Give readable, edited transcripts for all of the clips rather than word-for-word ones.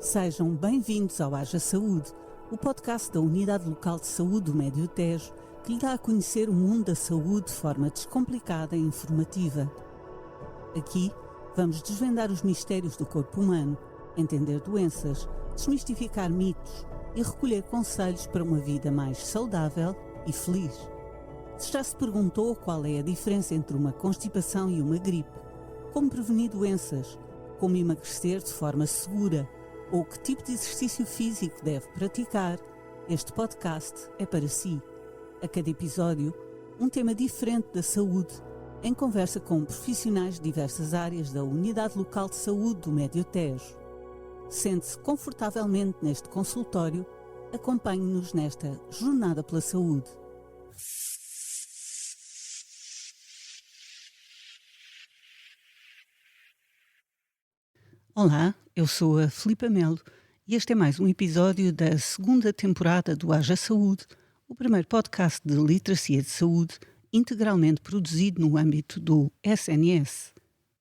Sejam bem-vindos ao Haja Saúde, o podcast da Unidade Local de Saúde do Médio Tejo, que lhe dá a conhecer o mundo da saúde de forma descomplicada e informativa. Aqui vamos desvendar os mistérios do corpo humano, entender doenças, desmistificar mitos e recolher conselhos para uma vida mais saudável e feliz. Se já se perguntou qual é a diferença entre uma constipação e uma gripe, como prevenir doenças, como emagrecer de forma segura ou que tipo de exercício físico deve praticar, este podcast é para si. A cada episódio, um tema diferente da saúde, em conversa com profissionais de diversas áreas da Unidade Local de Saúde do Médio Tejo. Sente-se confortavelmente neste consultório, acompanhe-nos nesta jornada pela saúde. Olá, eu sou a Filipa Melo e este é mais um episódio da segunda temporada do Haja Saúde, o primeiro podcast de literacia de saúde integralmente produzido no âmbito do SNS.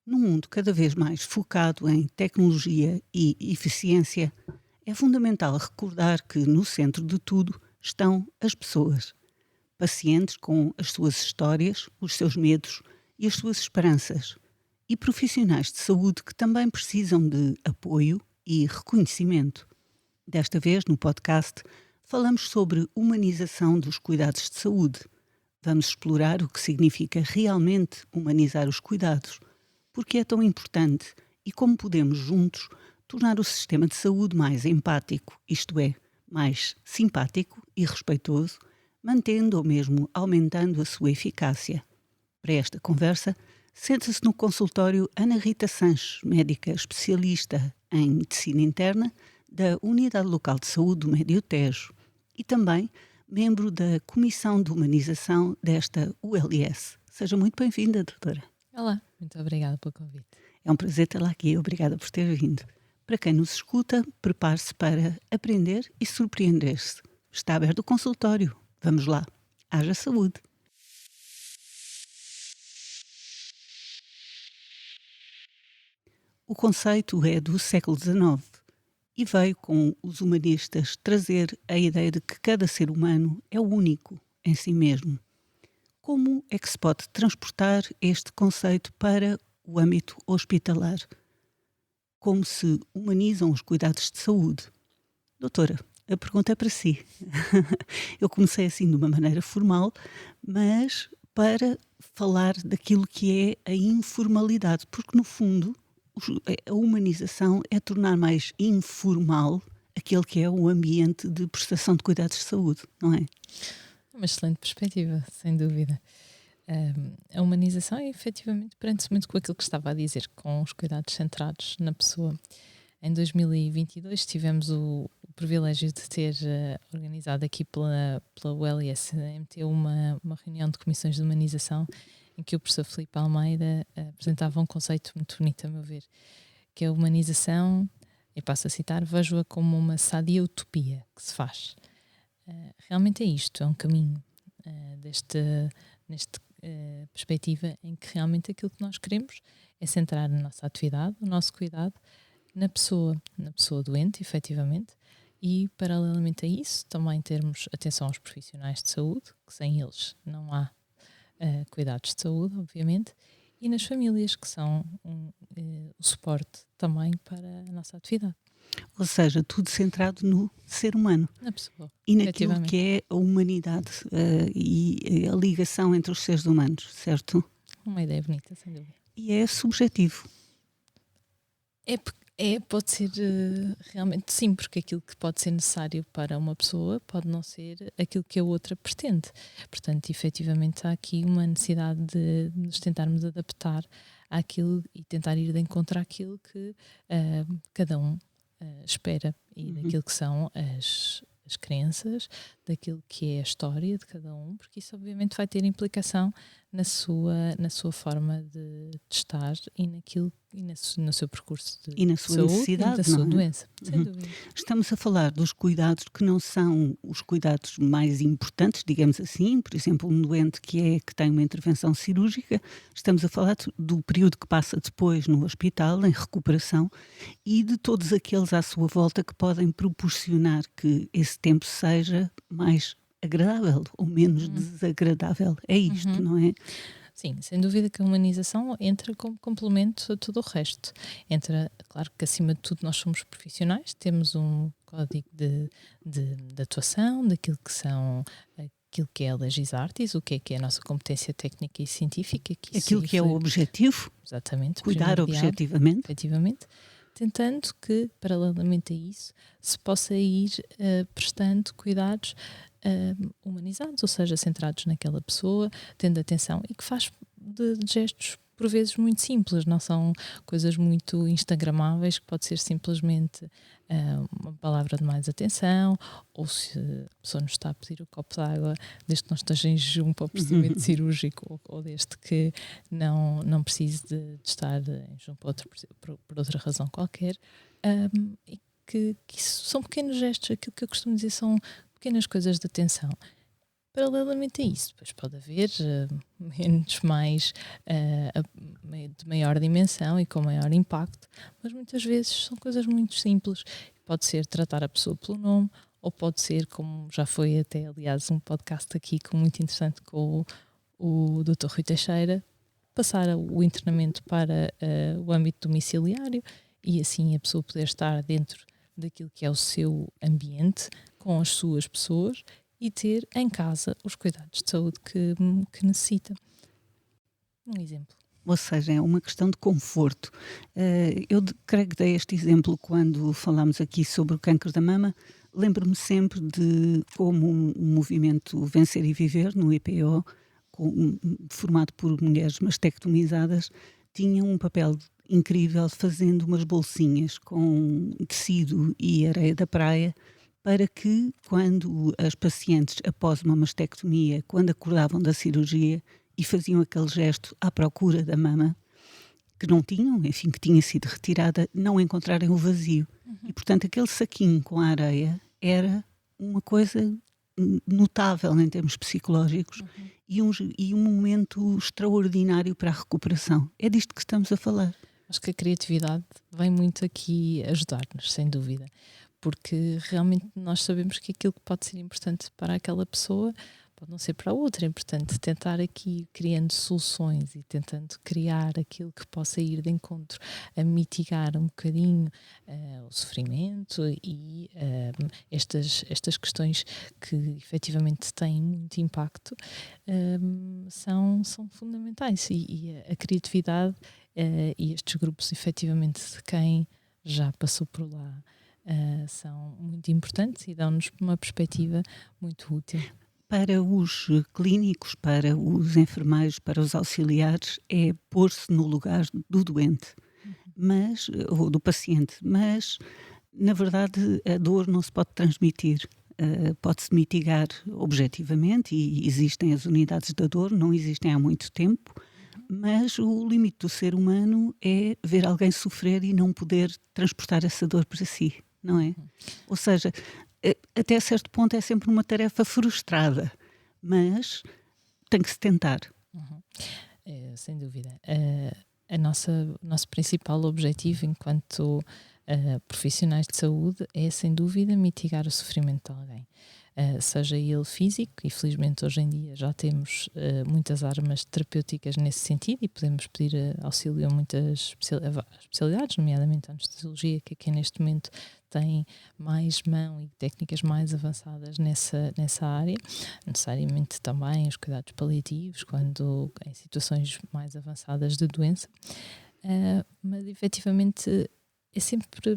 Num mundo cada vez mais focado em tecnologia e eficiência, é fundamental recordar que no centro de tudo estão as pessoas. Pacientes com as suas histórias, os seus medos e as suas esperanças. E profissionais de saúde que também precisam de apoio e reconhecimento. Desta vez, no podcast, falamos sobre humanização dos cuidados de saúde. Vamos explorar o que significa realmente humanizar os cuidados, porque é tão importante e como podemos juntos tornar o sistema de saúde mais empático, isto é, mais simpático e respeitoso, mantendo ou mesmo aumentando a sua eficácia. Para esta conversa, senta-se no consultório Ana Rita Sanches, médica especialista em medicina interna da Unidade Local de Saúde do Médio Tejo e também membro da Comissão de Humanização desta ULS. Seja muito bem-vinda, doutora. Olá, muito obrigada pelo convite. É um prazer tê-la aqui, obrigada por ter vindo. Para quem nos escuta, prepare-se para aprender e surpreender-se. Está aberto o consultório. Vamos lá. Haja saúde. O conceito é do século XIX e veio com os humanistas trazer a ideia de que cada ser humano é único em si mesmo. Como é que se pode transportar este conceito para o âmbito hospitalar? Como se humanizam os cuidados de saúde? Doutora, a pergunta é para si. Eu comecei assim de uma maneira formal, mas para falar daquilo que é a informalidade, porque no fundo a humanização é tornar mais informal aquele que é o ambiente de prestação de cuidados de saúde, não é? Uma excelente perspectiva, sem dúvida. A humanização, efetivamente, prende-se muito com aquilo que estava a dizer, com os cuidados centrados na pessoa. Em 2022 tivemos o privilégio de ter organizado aqui pela ULS-MT uma reunião de comissões de humanização em que o professor Filipe Almeida apresentava um conceito muito bonito, a meu ver, que é a humanização, e passo a citar, vejo-a como uma sadia utopia que se faz. Realmente é isto, é um caminho nesta perspectiva em que realmente aquilo que nós queremos é centrar a nossa atividade, o nosso cuidado na pessoa doente, efetivamente, e paralelamente a isso também termos atenção aos profissionais de saúde, que sem eles não há cuidados de saúde, obviamente, e nas famílias, que são o suporte também para a nossa atividade. Ou seja, tudo centrado no ser humano. Na pessoa. E naquilo que é a humanidade e a ligação entre os seres humanos, certo? Uma ideia bonita, sem dúvida. E é subjetivo. Pode ser realmente sim, porque aquilo que pode ser necessário para uma pessoa pode não ser aquilo que a outra pretende. Portanto, efetivamente há aqui uma necessidade de nos tentarmos adaptar àquilo e tentar ir de encontro àquilo que cada um espera e daquilo que são as crenças, daquilo que é a história de cada um, porque isso obviamente vai ter implicação na sua forma de estar e no seu percurso de E na sua saúde necessidade, e da sua não é? doença, sem dúvida. Estamos a falar dos cuidados que não são os cuidados mais importantes, digamos assim, por exemplo, um doente que tem uma intervenção cirúrgica, estamos a falar do período que passa depois no hospital, em recuperação, e de todos aqueles à sua volta que podem proporcionar que esse tempo seja mais agradável ou menos desagradável. É isto, não é? Sim, sem dúvida que a humanização entra como complemento a tudo o resto. Entra, claro que acima de tudo nós somos profissionais, temos um código de atuação, daquilo que são aquilo que é a Legis Artis, o que é a nossa competência técnica e científica. Aquilo que é o objetivo, exatamente, cuidar objetivamente. Efetivamente, tentando que, paralelamente a isso, se possa ir prestando cuidados humanizados, ou seja, centrados naquela pessoa, tendo atenção e que faz de gestos por vezes muito simples, não são coisas muito instagramáveis, que pode ser simplesmente uma palavra de mais atenção, ou se a pessoa nos está a pedir o copo de água, desde que não esteja em jejum para o procedimento cirúrgico, ou desde que não precise de estar em jejum por outra razão qualquer, e que isso são pequenos gestos, aquilo que eu costumo dizer são pequenas coisas de atenção. Paralelamente a isso, depois pode haver menos de maior dimensão e com maior impacto, mas muitas vezes são coisas muito simples. Pode ser tratar a pessoa pelo nome, ou pode ser, como já foi até, aliás, um podcast aqui muito interessante com o Dr. Rui Teixeira, passar o internamento para o âmbito domiciliário e assim a pessoa poder estar dentro daquilo que é o seu ambiente, com as suas pessoas, e ter em casa os cuidados de saúde que necessita. Um exemplo. Ou seja, é uma questão de conforto. Eu creio que dei este exemplo quando falámos aqui sobre o câncer da mama. Lembro-me sempre de como um movimento Vencer e Viver, no IPO, formado por mulheres mastectomizadas, tinha um papel incrível fazendo umas bolsinhas com tecido e areia da praia, para que, quando as pacientes, após uma mastectomia, quando acordavam da cirurgia e faziam aquele gesto à procura da mama, que não tinham, enfim, que tinha sido retirada, não encontrarem o vazio. E, portanto, aquele saquinho com a areia era uma coisa notável em termos psicológicos e um momento extraordinário para a recuperação. É disto que estamos a falar. Acho que a criatividade vem muito aqui ajudar-nos, sem dúvida. Porque realmente nós sabemos que aquilo que pode ser importante para aquela pessoa pode não ser para a outra. É importante tentar aqui criando soluções e tentando criar aquilo que possa ir de encontro a mitigar um bocadinho o sofrimento e estas questões que efetivamente têm muito impacto são fundamentais. E a criatividade e estes grupos, efetivamente, de quem já passou por lá, são muito importantes e dão-nos uma perspectiva muito útil. Para os clínicos, para os enfermeiros, para os auxiliares, é pôr-se no lugar do doente, ou do paciente, mas, na verdade, a dor não se pode transmitir. Pode-se mitigar objetivamente e existem as unidades da dor, não existem há muito tempo, mas o limite do ser humano é ver alguém sofrer e não poder transportar essa dor para si. Não é? Ou seja, até certo ponto é sempre uma tarefa frustrada, mas tem que se tentar. Sem dúvida. O nosso principal objetivo enquanto profissionais de saúde é, sem dúvida, mitigar o sofrimento de alguém. Seja ele físico, e felizmente hoje em dia já temos muitas armas terapêuticas nesse sentido e podemos pedir auxílio a muitas especialidades, nomeadamente a anestesiologia, que aqui neste momento tem mais mão e técnicas mais avançadas nessa área, necessariamente também os cuidados paliativos, quando em situações mais avançadas de doença, mas efetivamente é sempre...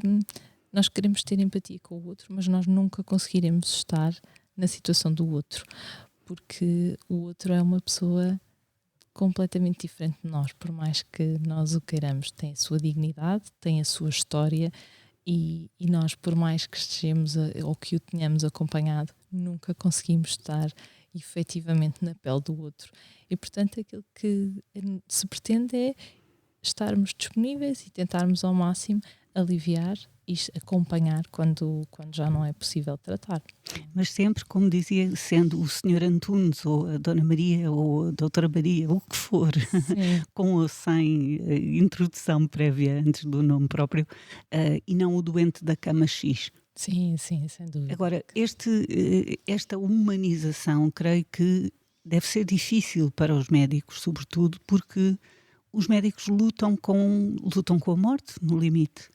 Nós queremos ter empatia com o outro, mas nós nunca conseguiremos estar na situação do outro, porque o outro é uma pessoa completamente diferente de nós, por mais que nós o queiramos. Tem a sua dignidade, tem a sua história E nós, por mais que estejamos ou que o tenhamos acompanhado, nunca conseguimos estar efetivamente na pele do outro. E, portanto, aquilo que se pretende é estarmos disponíveis e tentarmos ao máximo aliviar e acompanhar quando já não é possível tratar. Mas sempre, como dizia, sendo o Sr. Antunes ou a Dona Maria ou a Doutora Maria, o que for, com ou sem introdução prévia antes do nome próprio, e não o doente da cama X. Sim, sem dúvida. Agora, esta humanização, creio que deve ser difícil para os médicos, sobretudo porque os médicos lutam com a morte, no limite.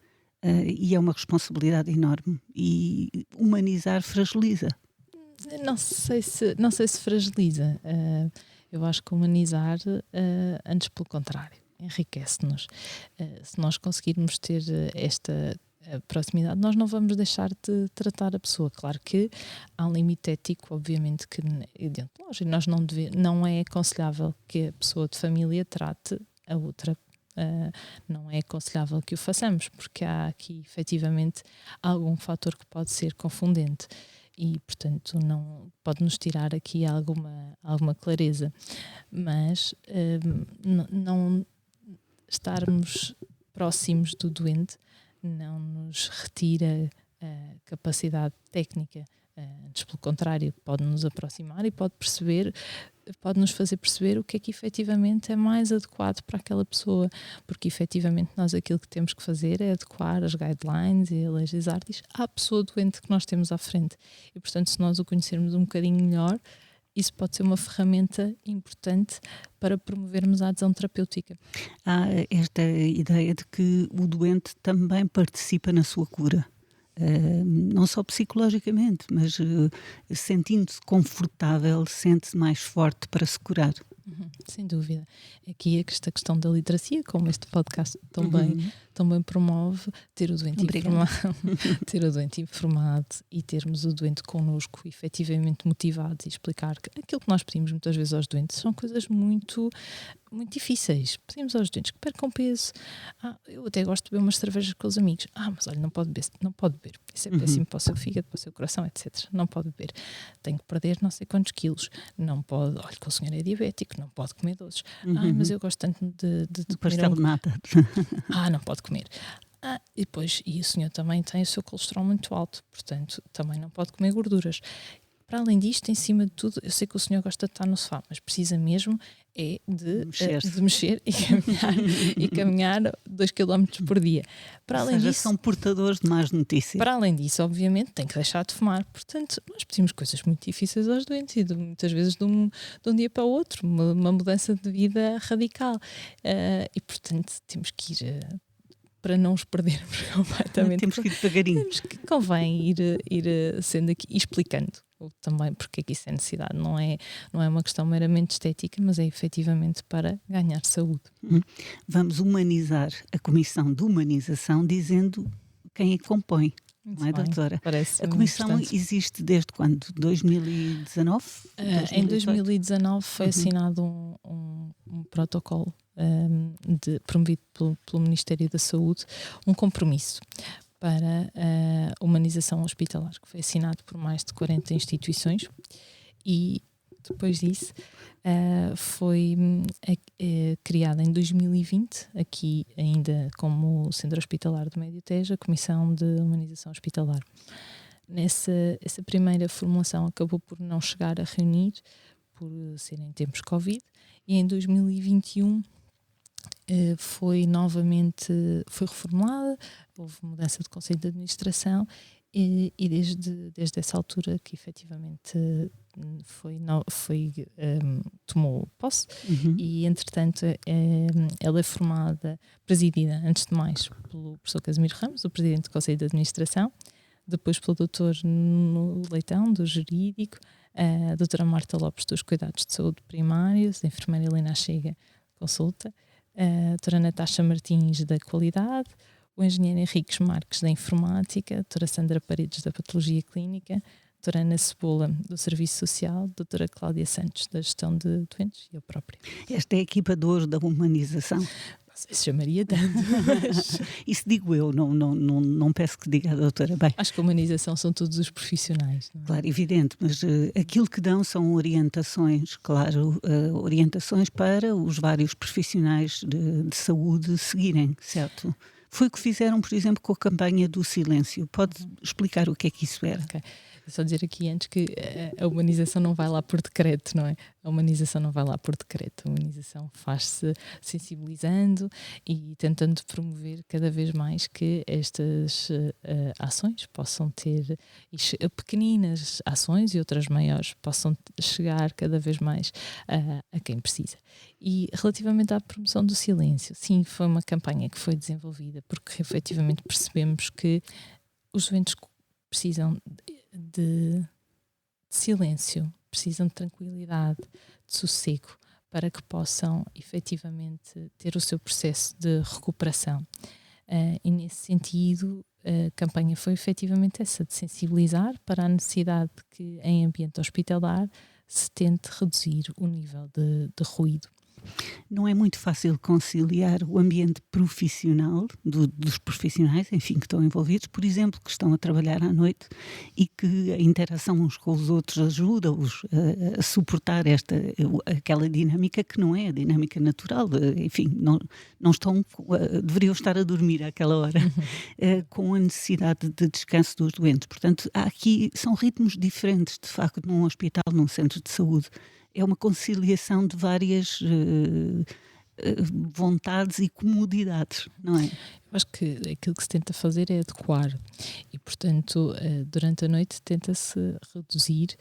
E é uma responsabilidade enorme. E humanizar fragiliza. Não sei se fragiliza. Eu acho que humanizar, antes pelo contrário, enriquece-nos. Se nós conseguirmos ter esta proximidade, nós não vamos deixar de tratar a pessoa. Claro que há um limite ético, obviamente, que deontológico. Não é aconselhável que a pessoa de família trate a outra. Não é aconselhável que o façamos, porque há aqui efetivamente algum fator que pode ser confundente e, portanto, não pode-nos tirar aqui alguma clareza. Mas não estarmos próximos do doente não nos retira a capacidade técnica. Antes, pelo contrário, pode-nos aproximar e pode-nos fazer perceber o que é que efetivamente é mais adequado para aquela pessoa, porque efetivamente nós aquilo que temos que fazer é adequar as guidelines e a leis artis à pessoa doente que nós temos à frente. E, portanto, se nós o conhecermos um bocadinho melhor, isso pode ser uma ferramenta importante para promovermos a adesão terapêutica. Há esta ideia de que o doente também participa na sua cura. Não só psicologicamente, mas sentindo-se confortável, sente-se mais forte para se curar. Sem dúvida. Aqui esta questão da literacia, como este podcast também promove, ter o doente informado e termos o doente connosco efetivamente motivado e explicar que aquilo que nós pedimos muitas vezes aos doentes são coisas muito, muito difíceis. Pedimos aos doentes que percam peso. Eu até gosto de beber umas cervejas com os amigos. Mas olha, não pode beber. Isso é péssimo para o seu fígado, para o seu coração, etc. Não pode beber. Tem que perder não sei quantos quilos. Não pode, olha que o senhor é diabético, não pode comer doces. Mas eu gosto tanto de pastel de nata. Não pode comer. E o senhor também tem o seu colesterol muito alto, portanto, também não pode comer gorduras. Para além disto, em cima de tudo, eu sei que o senhor gosta de estar no sofá, mas precisa mesmo é de mexer e caminhar 2 km por dia. Para além disso, são portadores de más notícias. Para além disso, obviamente, tem que deixar de fumar. Portanto, nós pedimos coisas muito difíceis aos doentes e muitas vezes de um dia para o outro, uma mudança de vida radical. E, portanto, temos que ir... para não os perdermos completamente. Temos que ir devagarinho. Temos que convém ir sendo aqui explicando também porque é que isso é necessidade. Não é uma questão meramente estética, mas é efetivamente para ganhar saúde. Vamos humanizar a Comissão de Humanização dizendo quem é que compõe. Muito não é, bem, doutora? Parece a Comissão existe desde quando? 2019? Em 2019 foi assinado um protocolo promovido pelo Ministério da Saúde, um compromisso para a humanização hospitalar, que foi assinado por mais de 40 instituições e depois disso foi criada em 2020, aqui ainda como Centro Hospitalar do Médio Tejo, a Comissão de Humanização Hospitalar. Essa primeira formulação acabou por não chegar a reunir, por ser em tempos Covid, e em 2021 foi reformulada, houve mudança de conselho de administração e desde essa altura que efetivamente tomou posse e entretanto ela é presidida antes de mais pelo professor Casimiro Ramos, o presidente do conselho de administração, depois pelo doutor Nuno Leitão, do jurídico, a doutora Marta Lopes, dos cuidados de saúde primários, a enfermeira Helena Chega, consulta, a doutora Natasha Martins, da qualidade, o engenheiro Henriques Marques, da informática, a doutora Sandra Paredes, da patologia clínica, a doutora Ana Cebola, do serviço social, a doutora Cláudia Santos, da gestão de doentes, e eu própria. Esta é a equipa de hoje da humanização. sei se chamaria tanto, mas Isso digo eu, não peço que diga a doutora. Bem, acho que a humanização são todos os profissionais. Não é? claro, evidente, mas aquilo que dão são orientações, claro, orientações para os vários profissionais de saúde seguirem, certo? Foi o que fizeram, por exemplo, com a campanha do silêncio. Pode explicar o que é que isso era? Ok. É só dizer aqui antes que a humanização não vai lá por decreto, não é? A humanização não vai lá por decreto. A humanização faz-se sensibilizando e tentando promover cada vez mais que estas ações possam ter, pequeninas ações e outras maiores, possam chegar cada vez mais a quem precisa. E relativamente à promoção do silêncio, sim, foi uma campanha que foi desenvolvida porque efetivamente percebemos que os doentes precisam de silêncio, precisam de tranquilidade, de sossego, para que possam efetivamente ter o seu processo de recuperação. E nesse sentido, a campanha foi efetivamente essa, de sensibilizar para a necessidade de que em ambiente hospitalar se tente reduzir o nível de ruído. Não é muito fácil conciliar o ambiente profissional dos profissionais, enfim, que estão envolvidos, por exemplo, que estão a trabalhar à noite e que a interação uns com os outros ajuda-os a suportar aquela dinâmica que não é a dinâmica natural. Enfim, não estão, deveriam estar a dormir àquela hora, com a necessidade de descanso dos doentes. Portanto, são ritmos diferentes, de facto, num hospital, num centro de saúde. É uma conciliação de várias vontades e comodidades, não é? Eu acho que aquilo que se tenta fazer é adequar e, portanto, durante a noite tenta-se reduzir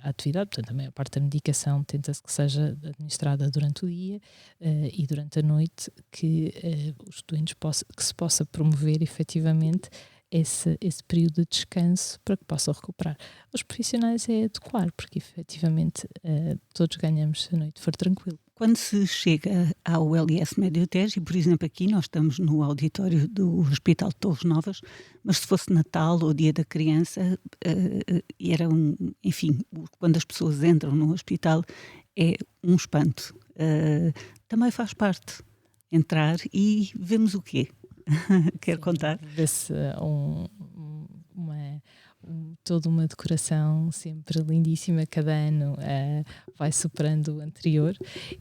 a atividade, portanto, a maior parte da medicação tenta-se que seja administrada durante o dia e durante a noite que os doentes que se possa promover efetivamente esse período de descanso para que possam recuperar. Os profissionais é adequar, porque efetivamente todos ganhamos se a noite for tranquilo. Quando se chega ao LIS Médio Tejo, e por exemplo aqui nós estamos no auditório do Hospital de Torres Novas, mas se fosse Natal ou Dia da Criança, enfim, quando as pessoas entram no hospital é um espanto. Também faz parte entrar e vemos o quê? Quer contar? Vê-se toda uma decoração sempre lindíssima, cada ano vai superando o anterior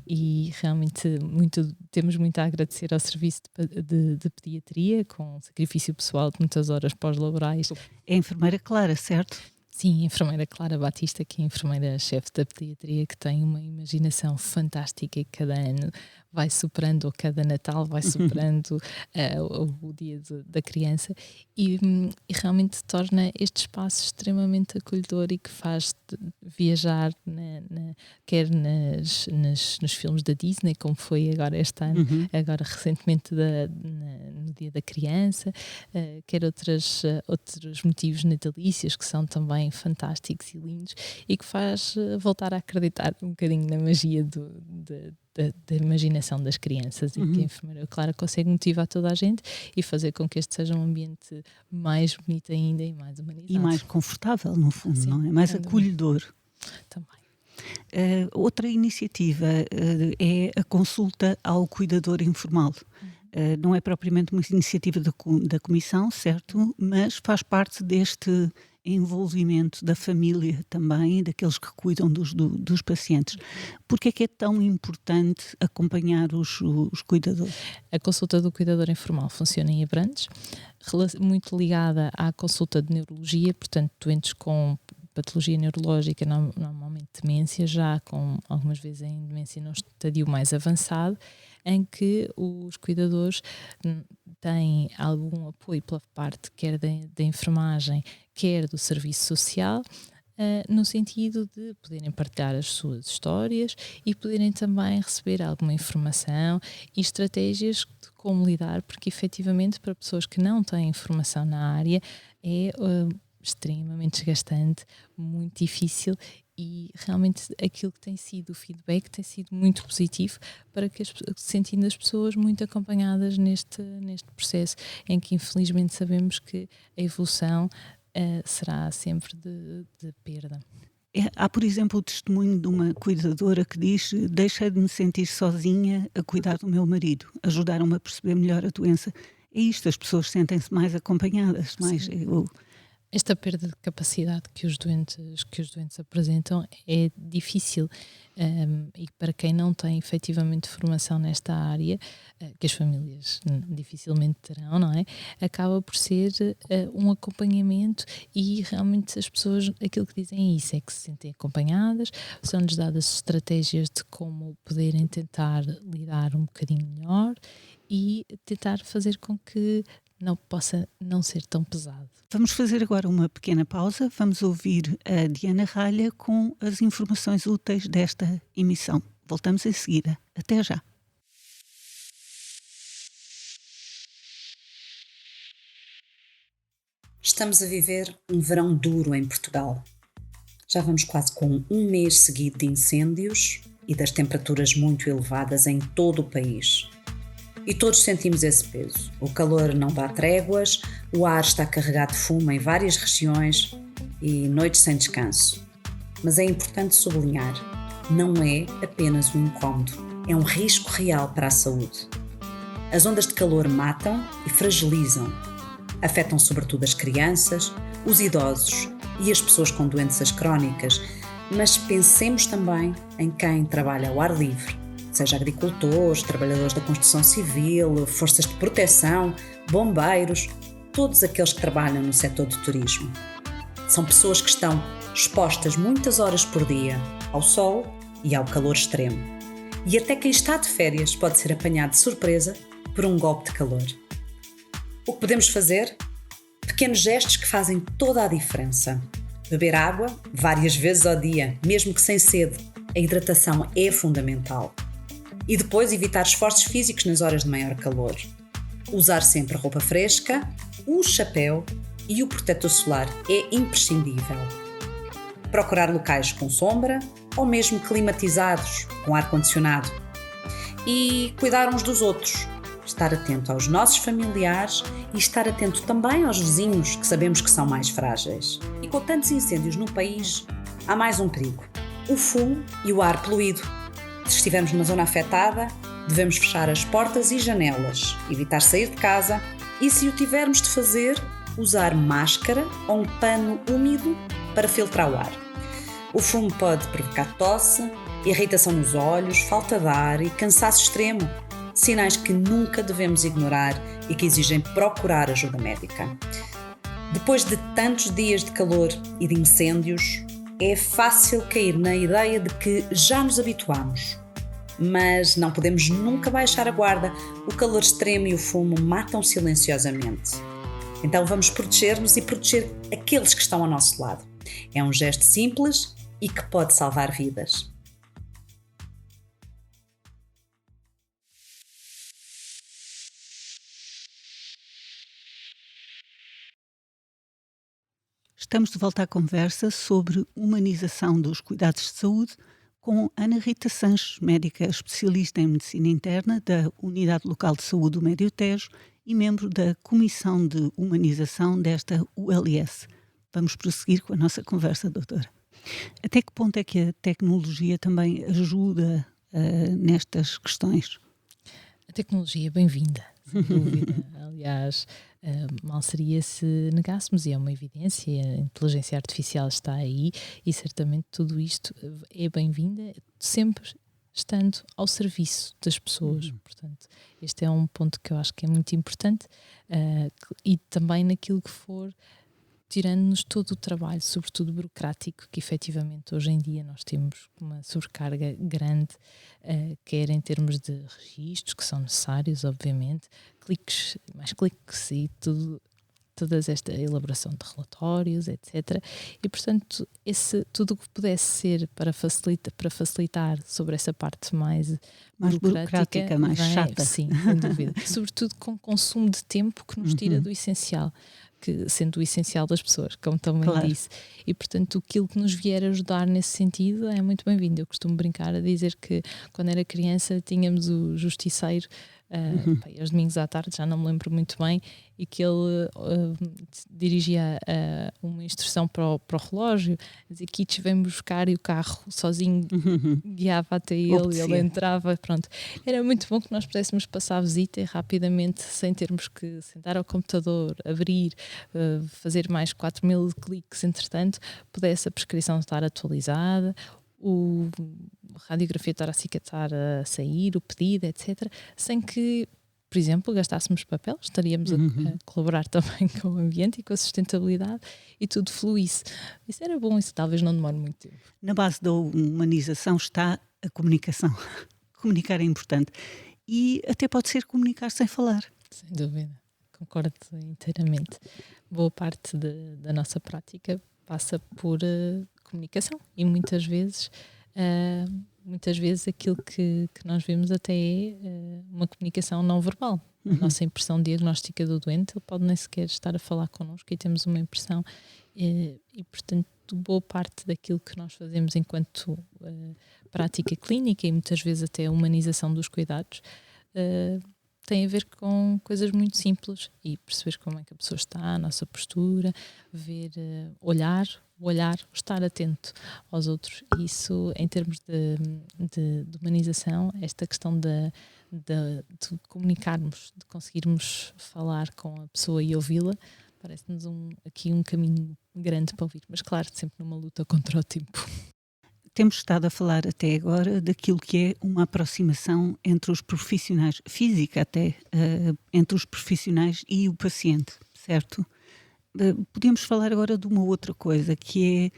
e realmente temos muito a agradecer ao serviço de pediatria, com sacrifício pessoal de muitas horas pós-laborais. É a enfermeira Clara, certo? Sim, a enfermeira Clara Batista, que é a enfermeira-chefe da pediatria, que tem uma imaginação fantástica e cada ano vai superando, ou cada Natal vai superando o dia da criança e realmente torna este espaço extremamente acolhedor e que faz viajar quer nos filmes da Disney, como foi agora este ano, agora recentemente no dia da criança, quer outros motivos natalícios que são também fantásticos e lindos e que faz voltar a acreditar um bocadinho na magia da imaginação das crianças e que a enfermeira Clara consegue motivar toda a gente e fazer com que este seja um ambiente mais bonito ainda e mais humanizado. E mais confortável, no fundo, Sim, não é? Mais acolhedor. Também. Outra iniciativa é a consulta ao cuidador informal. Não é propriamente uma iniciativa da Comissão, certo? Mas faz parte deste envolvimento da família também, daqueles que cuidam dos pacientes. Porque é que é tão importante acompanhar os cuidadores? A consulta do cuidador informal funciona em Abrantes, muito ligada à consulta de neurologia, portanto, doentes com patologia neurológica, normalmente demência, já com algumas vezes em demência num estadio mais avançado, em que os cuidadores têm algum apoio pela parte quer da enfermagem, quer do serviço social, no sentido de poderem partilhar as suas histórias e poderem também receber alguma informação e estratégias de como lidar, porque efetivamente para pessoas que não têm informação na área é extremamente desgastante, muito difícil e realmente aquilo que tem sido o feedback tem sido muito positivo para que sentindo as pessoas muito acompanhadas neste processo em que infelizmente sabemos que a evolução será sempre de perda. Há, por exemplo, o testemunho de uma cuidadora que diz: deixei de me sentir sozinha a cuidar do meu marido, ajudaram-me a perceber melhor a doença. É isto, as pessoas sentem-se mais acompanhadas, mais... Esta perda de capacidade que os doentes apresentam é difícil, e para quem não tem efetivamente formação nesta área, que as famílias dificilmente terão, não é? Acaba por ser um acompanhamento, e realmente as pessoas, aquilo que dizem é isso, é que se sentem acompanhadas, são-lhes dadas estratégias de como poderem tentar lidar um bocadinho melhor e tentar fazer com que não possa não ser tão pesado. Vamos fazer agora uma pequena pausa. Vamos ouvir a Diana Ralha com as informações úteis desta emissão. Voltamos em seguida. Até já. Estamos a viver um verão duro em Portugal. Já vamos quase com um mês seguido de incêndios e das temperaturas muito elevadas em todo o país. E todos sentimos esse peso. O calor não dá tréguas, o ar está carregado de fumo em várias regiões e noites sem descanso. Mas é importante sublinhar, não é apenas um incómodo, é um risco real para a saúde. As ondas de calor matam e fragilizam. Afetam sobretudo as crianças, os idosos e as pessoas com doenças crónicas, mas pensemos também em quem trabalha ao ar livre, seja agricultores, trabalhadores da construção civil, forças de proteção, bombeiros, todos aqueles que trabalham no setor do turismo. São pessoas que estão expostas muitas horas por dia ao sol e ao calor extremo. E até quem está de férias pode ser apanhado de surpresa por um golpe de calor. O que podemos fazer? Pequenos gestos que fazem toda a diferença. Beber água várias vezes ao dia, mesmo que sem sede. A hidratação é fundamental. E depois evitar esforços físicos nas horas de maior calor. Usar sempre roupa fresca, o chapéu e o protetor solar é imprescindível. Procurar locais com sombra ou mesmo climatizados, com ar-condicionado. E cuidar uns dos outros. Estar atento aos nossos familiares e estar atento também aos vizinhos, que sabemos que são mais frágeis. E com tantos incêndios no país, há mais um perigo: o fumo e o ar poluído. Se estivermos numa zona afetada, devemos fechar as portas e janelas, evitar sair de casa e, se o tivermos de fazer, usar máscara ou um pano úmido para filtrar o ar. O fumo pode provocar tosse, irritação nos olhos, falta de ar e cansaço extremo, sinais que nunca devemos ignorar e que exigem procurar ajuda médica. Depois de tantos dias de calor e de incêndios, é fácil cair na ideia de que já nos habituamos. Mas não podemos nunca baixar a guarda. O calor extremo e o fumo matam silenciosamente. Então vamos proteger-nos e proteger aqueles que estão ao nosso lado. É um gesto simples e que pode salvar vidas. Estamos de volta à conversa sobre humanização dos cuidados de saúde com Ana Rita Sanches, médica especialista em medicina interna da Unidade Local de Saúde do Médio Tejo e membro da Comissão de Humanização desta ULS. Vamos prosseguir com a nossa conversa, doutora. Até que ponto é que a tecnologia também ajuda nestas questões? A tecnologia é bem-vinda, sem dúvida. Aliás, mal seria se negássemos, e é uma evidência, a inteligência artificial está aí e certamente tudo isto é bem-vinda, sempre estando ao serviço das pessoas. Portanto, este é um ponto que eu acho que é muito importante, e também naquilo que for tirando-nos todo o trabalho, sobretudo burocrático, que efetivamente hoje em dia nós temos uma sobrecarga grande, quer em termos de registros, que são necessários, obviamente, mais cliques e toda esta elaboração de relatórios, etc. E, portanto, tudo o que pudesse ser para facilitar sobre essa parte mais burocrática, mais chata. Sim, sem dúvida. Sobretudo com consumo de tempo que nos tira do essencial, que sendo o essencial das pessoas, como também disse. E, portanto, aquilo que nos vier ajudar nesse sentido é muito bem-vindo. Eu costumo brincar a dizer que, quando era criança, tínhamos o justiceiro aos domingos à tarde, já não me lembro muito bem, e que ele dirigia uma instrução para o relógio, dizia que vem buscar, e o carro sozinho guiava até ele, e ele entrava, pronto. Era muito bom que nós pudéssemos passar a visita e rapidamente, sem termos que sentar ao computador, abrir, fazer mais 4.000 cliques, entretanto, pudesse a prescrição estar atualizada, a radiografia torácica estar a sair, o pedido, etc., sem que, por exemplo, gastássemos papel, estaríamos a colaborar também com o ambiente e com a sustentabilidade, e tudo fluísse. Isso era bom, isso talvez não demore muito tempo. Na base da humanização está a comunicação. Comunicar é importante. E até pode ser comunicar sem falar. Sem dúvida, concordo inteiramente. Boa parte da nossa prática passa por comunicação, e muitas vezes aquilo que nós vemos até é uma comunicação não verbal. A nossa impressão diagnóstica do doente, ele pode nem sequer estar a falar connosco, e temos uma impressão, e portanto boa parte daquilo que nós fazemos enquanto prática clínica, e muitas vezes até a humanização dos cuidados, tem a ver com coisas muito simples, e perceber como é que a pessoa está, a nossa postura, ver, olhar, estar atento aos outros. Isso, em termos de humanização, esta questão de comunicarmos, de conseguirmos falar com a pessoa e ouvi-la, parece-nos aqui um caminho grande para ouvir, mas claro, sempre numa luta contra o tempo. Temos estado a falar até agora daquilo que é uma aproximação entre os profissionais, física até, entre os profissionais e o paciente, certo? Podemos falar agora de uma outra coisa que é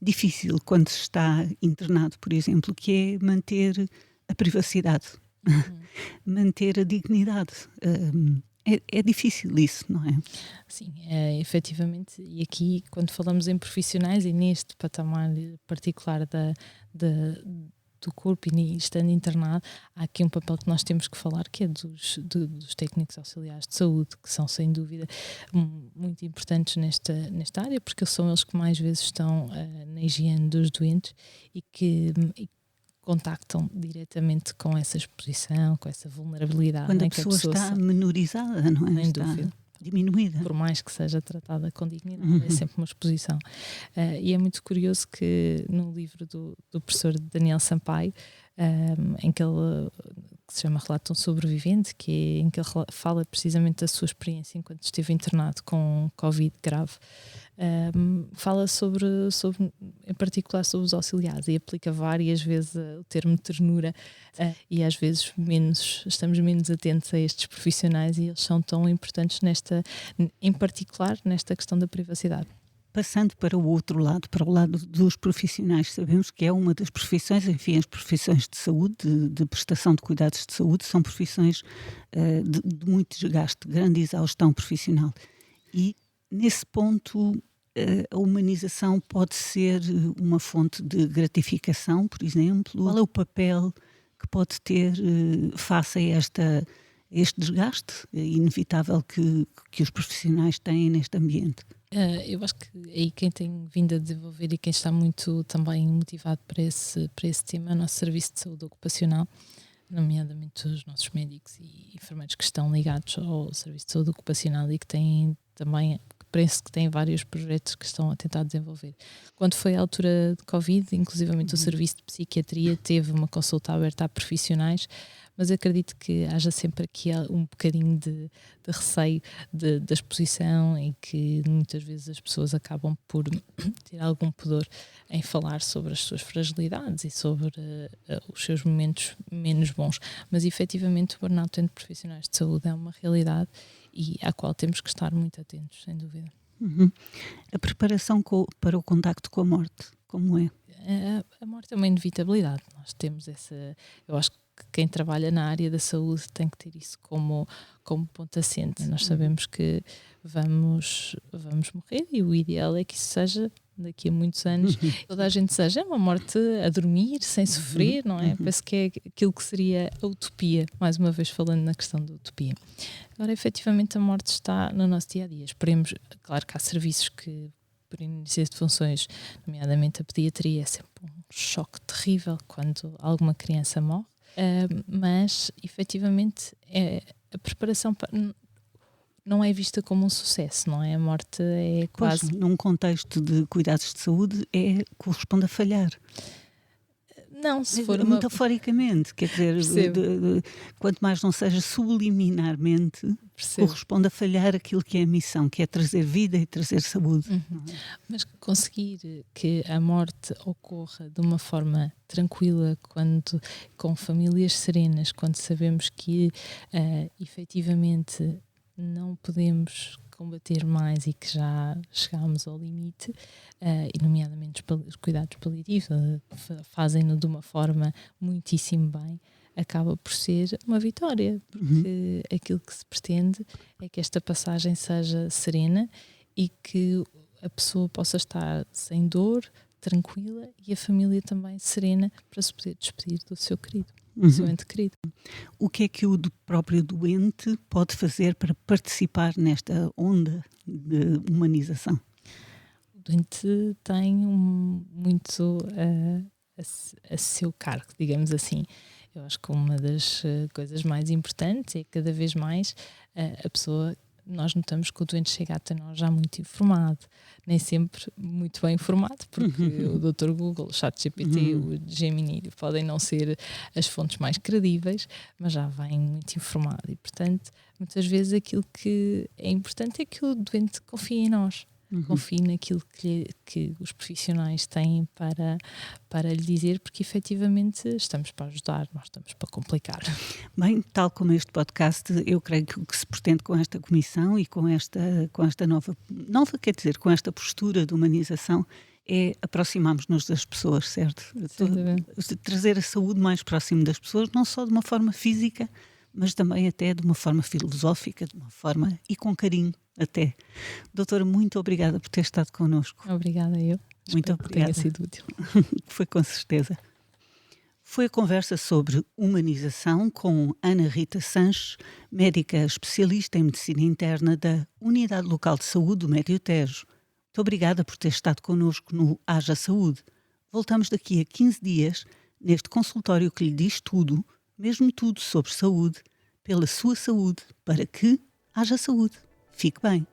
difícil quando se está internado, por exemplo, que é manter a privacidade, manter a dignidade. É difícil isso, não é? Sim, efetivamente, e aqui quando falamos em profissionais e neste patamar particular do corpo e estando internado, há aqui um papel que nós temos que falar, que é dos técnicos auxiliares de saúde, que são sem dúvida muito importantes nesta área, porque são eles que mais vezes estão na higiene dos doentes e que contactam diretamente com essa exposição, com essa vulnerabilidade. Quando a pessoa está menorizada, não é? Sem dúvida. Diminuída. Por mais que seja tratada com dignidade, é sempre uma exposição. E é muito curioso que no livro do professor Daniel Sampaio, em que ele, que se chama Relato de um Sobrevivente, em que ele fala precisamente da sua experiência enquanto esteve internado com Covid grave, fala sobre, em particular sobre os auxiliares, e aplica várias vezes o termo ternura, e às vezes estamos menos atentos a estes profissionais, e eles são tão importantes em particular nesta questão da privacidade. Passando para o outro lado, para o lado dos profissionais, sabemos que é uma das profissões, enfim, as profissões de saúde, de prestação de cuidados de saúde, são profissões de muito desgaste, grande exaustão profissional. E, nesse ponto, a humanização pode ser uma fonte de gratificação, por exemplo. Qual é o papel que pode ter face a este desgaste inevitável que os profissionais têm neste ambiente? Eu acho que aí quem tem vindo a desenvolver e quem está muito também motivado para esse tema é o nosso serviço de saúde ocupacional, nomeadamente os nossos médicos e enfermeiros que estão ligados ao serviço de saúde ocupacional e que têm também, penso que têm vários projetos que estão a tentar desenvolver. Quando foi a altura de Covid, inclusivamente o serviço de psiquiatria teve uma consulta aberta a profissionais, mas acredito que haja sempre aqui um bocadinho de receio da exposição, e que muitas vezes as pessoas acabam por ter algum pudor em falar sobre as suas fragilidades e sobre os seus momentos menos bons. Mas efetivamente o burnout entre profissionais de saúde é uma realidade e à qual temos que estar muito atentos, sem dúvida. A preparação para o contacto com a morte, como é? A morte é uma inevitabilidade. Nós temos eu acho que quem trabalha na área da saúde tem que ter isso como ponto assente. Nós sabemos que vamos morrer, e o ideal é que isso seja daqui a muitos anos. Toda a gente deseja uma morte a dormir, sem sofrer, não é? Penso que é aquilo que seria a utopia, mais uma vez falando na questão da utopia. Agora, efetivamente, a morte está no nosso dia-a-dia. Esperemos, claro que há serviços que, por início de funções, nomeadamente a pediatria, é sempre um choque terrível quando alguma criança morre. mas efetivamente a preparação não é vista como um sucesso, não é? A morte é quase... Pois, num contexto de cuidados de saúde, corresponde a falhar. Não, se for metaforicamente, quer dizer, quanto mais não seja subliminarmente, corresponde a falhar aquilo que é a missão, que é trazer vida e trazer saúde. Mas conseguir que a morte ocorra de uma forma tranquila, com famílias serenas, quando sabemos que efetivamente não podemos combater mais e que já chegámos ao limite, e nomeadamente os cuidados paliativos fazem-no de uma forma muitíssimo bem, acaba por ser uma vitória, porque aquilo que se pretende é que esta passagem seja serena e que a pessoa possa estar sem dor, tranquila, e a família também serena para se poder despedir do seu querido. O seu ente querido. O que é que o próprio doente pode fazer para participar nesta onda de humanização? O doente tem muito a seu cargo, digamos assim. Eu acho que uma das coisas mais importantes é cada vez mais a pessoa... Nós notamos que o doente chega até nós já muito informado, nem sempre muito bem informado, porque o Dr. Google, o ChatGPT, o Gemini podem não ser as fontes mais credíveis, mas já vem muito informado e, portanto, muitas vezes aquilo que é importante é que o doente confie em nós, confie naquilo que os profissionais têm para lhe dizer, porque efetivamente estamos para ajudar, nós estamos para complicar. Bem, tal como este podcast, eu creio que o que se pretende com esta comissão e com esta nova, quer dizer, com esta postura de humanização, é aproximarmos-nos das pessoas, certo? Trazer a saúde mais próximo das pessoas, não só de uma forma física, mas também até de uma forma filosófica, de uma forma e com carinho até. Doutora, muito obrigada por ter estado connosco. Obrigada eu. Muito obrigada. Tenha sido útil. Foi com certeza. Foi a conversa sobre humanização com Ana Rita Sanches, médica especialista em medicina interna da Unidade Local de Saúde do Médio Tejo. Muito obrigada por ter estado connosco no Haja Saúde. Voltamos daqui a 15 dias, neste consultório que lhe diz tudo, mesmo tudo sobre saúde, pela sua saúde, para que haja saúde. Fique bem.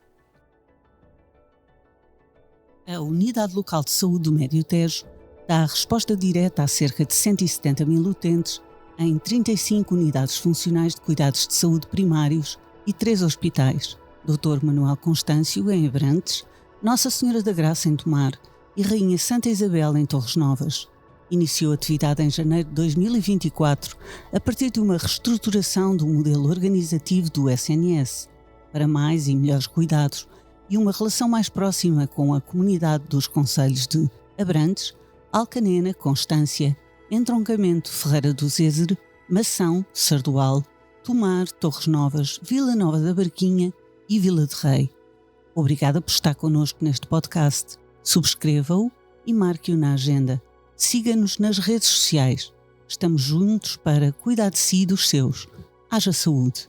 A Unidade Local de Saúde do Médio Tejo dá a resposta direta a cerca de 170 mil utentes em 35 unidades funcionais de cuidados de saúde primários e 3 hospitais: Dr. Manuel Constâncio, em Abrantes, Nossa Senhora da Graça, em Tomar, e Rainha Santa Isabel, em Torres Novas. Iniciou atividade em janeiro de 2024, a partir de uma reestruturação do modelo organizativo do SNS, para mais e melhores cuidados e uma relação mais próxima com a comunidade dos concelhos de Abrantes, Alcanena, Constância, Entroncamento, Ferreira do Zézer, Mação, Sardual, Tomar, Torres Novas, Vila Nova da Barquinha e Vila de Rei. Obrigada por estar connosco neste podcast. Subscreva-o e marque-o na agenda. Siga-nos nas redes sociais. Estamos juntos para cuidar de si e dos seus. Haja saúde.